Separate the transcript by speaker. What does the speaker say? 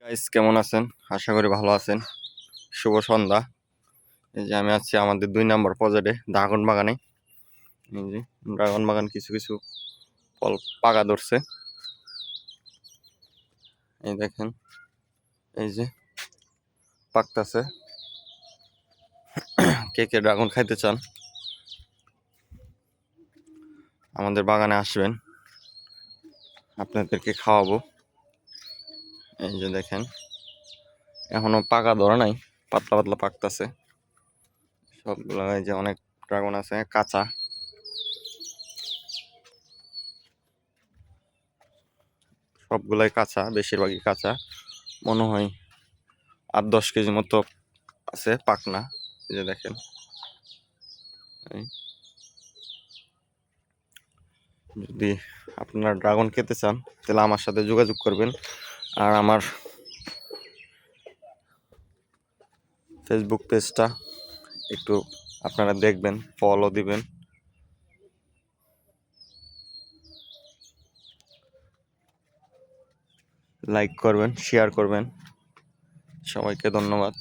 Speaker 1: Guys কেমন আছেন? আশা করি ভালো আছেন। শুভ সন্ধ্যা। এই যে আমি আছি আমাদের 2 নম্বর প্রজেক্টে ড্রাগন বাগানে। এই যে ড্রাগন বাগান কিছু কিছু ফল পাকা ধরছে। এই দেখেন, এই যে পাকতাছে। কে কে ড্রাগন খাইতে চান আমাদের বাগানে আসবেন, আপনাদেরকে খাওয়াবো। এই যে দেখেন, এখনো পাকা ধরে নাই, পাতলা পাতলা পাকতাছে সবগুলো। এই যে অনেক ড্রাগন আছে কাঁচা, সবগুলাই কাঁচা, বেশিরভাগই কাঁচা। মনে হয় 8-10 কেজি মতো আছে পাকনা। এই যে দেখেন, যদি আপনারা ড্রাগন খেতে চান তাহলে আমার সাথে যোগাযোগ করবেন। আর আমার ফেসবুক পেজটা একটু আপনারা দেখবেন, ফলো দিবেন, লাইক করবেন, শেয়ার করবেন। সবাইকে ধন্যবাদ।